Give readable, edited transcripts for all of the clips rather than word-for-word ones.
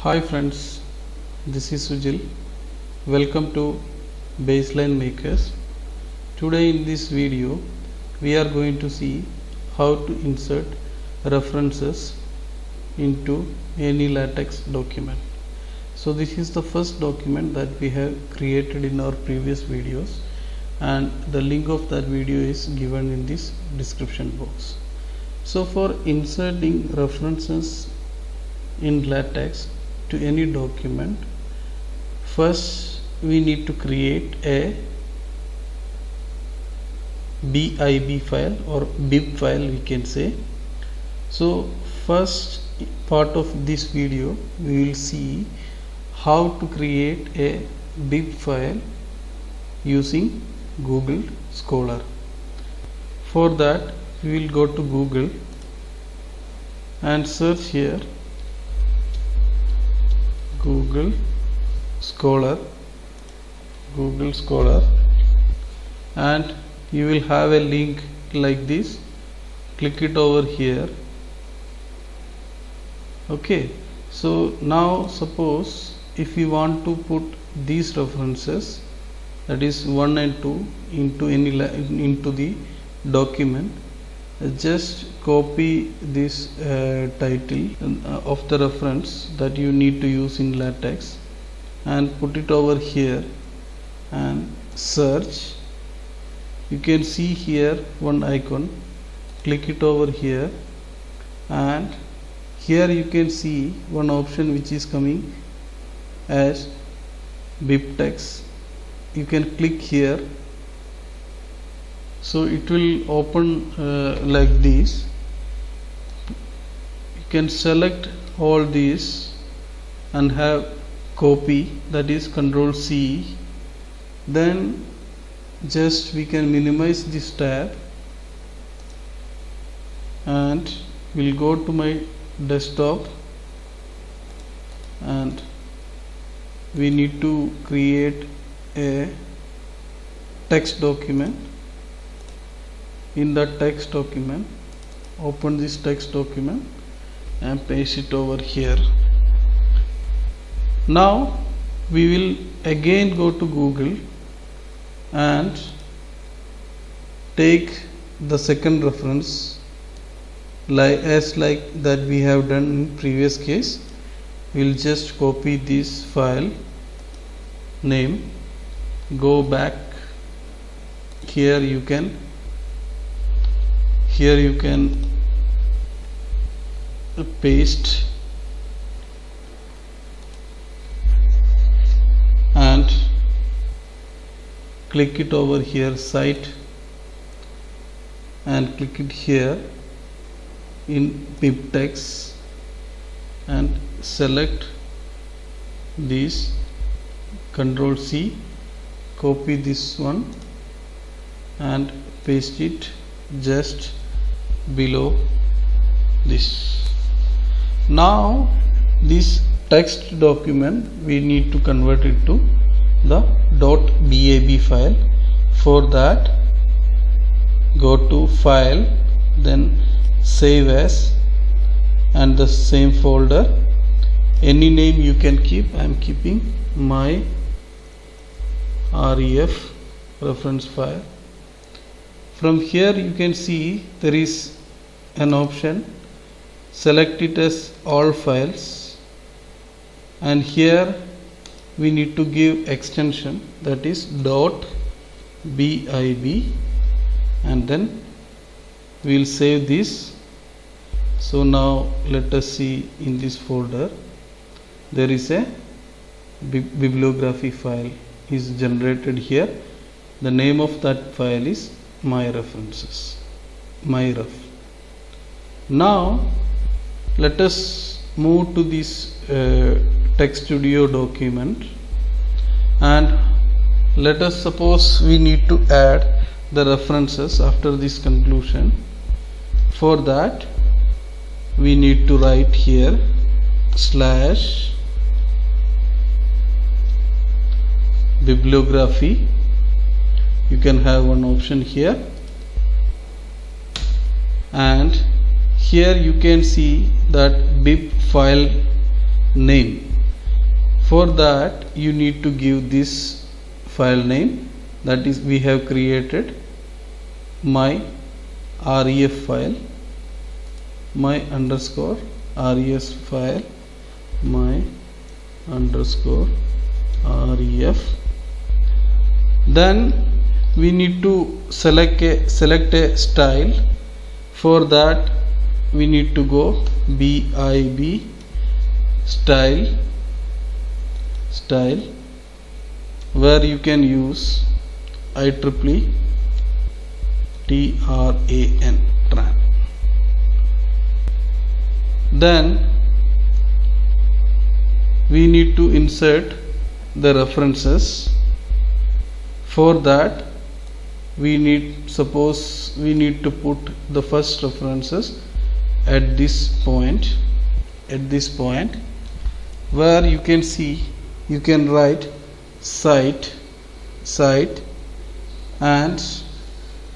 Hi friends, this is Sujil. Welcome to Baseline Makers. Today in this video we are going to see how to insert references into any LaTeX document. So this is the first document that we have created in our previous videos, and the link of that video is given in this description box. So for inserting references in LaTeX to any document, first we need to create a BIB file or bib file, we can say. So first part of this video we will see how to create a bib file using Google Scholar. For that we will go to Google and search here Google Scholar, and you will have a link like this. Click it over here. Okay, so now suppose if you want to put these references, that is 1 and 2, into the document, just copy this title of the reference that you need to use in LaTeX and put it over here and search. You can see here one icon. Click it over here, and here you can see one option which is coming as BibTeX. You can click here, so it will open like this. You can select all these and have copy, that is Ctrl C. Then just we can minimize this tab and we'll go to my desktop, and we need to create a text document. In the text document, open this text document and paste it over here. Now we will again go to Google and take the second reference like that we have done in previous case. We'll just copy this file name, go back here, you can paste and click it over here, cite, and click it here in BibTeX and select this, Ctrl C, copy this one and paste it just below this. Now this text document we need to convert it to the .bab file. For that, go to file, then save as, and the same folder, any name you can keep. I am keeping my ref reference file. From here you can see there is an option, select it as all files, and here we need to give extension, that is .bib, and then we will save this. So now let us see, in this folder there is a bibliography file is generated here. The name of that file is my references, myref. Now let us move to this Text Studio document, and let us suppose we need to add the references after this conclusion. For that we need to write here /bibliography. You can have one option here, and here you can see that bib file name For that you need to give this file name, that is we have created my ref file, my underscore res file, my underscore ref. Then we need to select a style. For that we need to go bib style, where you can use IEEE tran. Then we need to insert the references. For that we need to put the first references at this point, where you can see, you can write site, and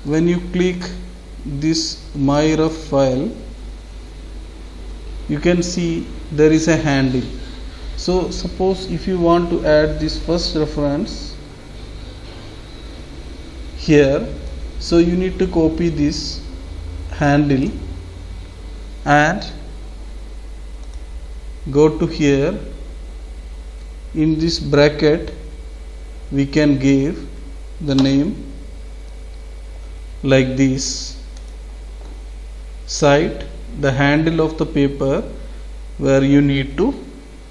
when you click this my ref file, you can see there is a handle. So suppose if you want to add this first reference here, so you need to copy this handle and go to here. In this bracket we can give the name like this, cite the handle of the paper where you need to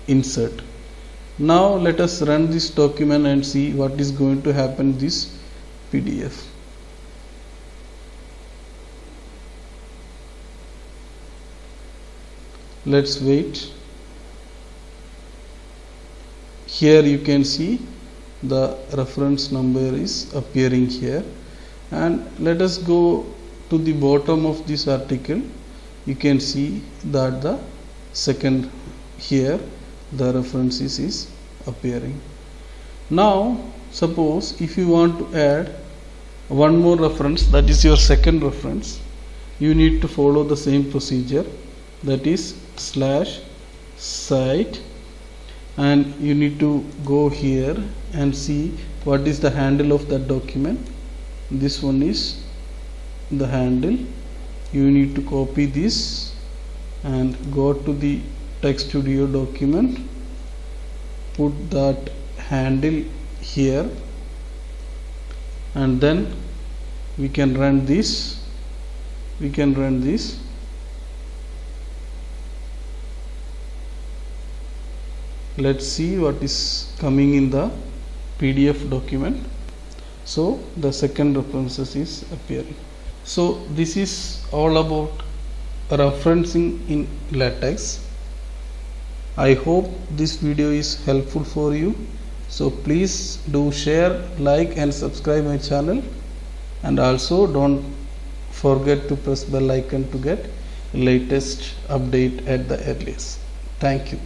insert. Now let us run this document and see what is going to happen in this PDF. Let's wait. Here you can see the reference number is appearing here, and let us go to the bottom of this article. You can see that the second here the references is appearing. Now suppose if you want to add one more reference, that is your second reference, you need to follow the same procedure, that is /cite, and you need to go here and see what is the handle of that document. This one is the handle. You need to copy this and go to the Text Studio document, put that handle here, and then we can run this. Let's see what is coming in the PDF document. So the second references is appearing. So this is all about referencing in LaTeX. I hope this video is helpful for you. So please do share, like and subscribe my channel, and also don't forget to press bell icon to get latest update at the earliest. Thank you.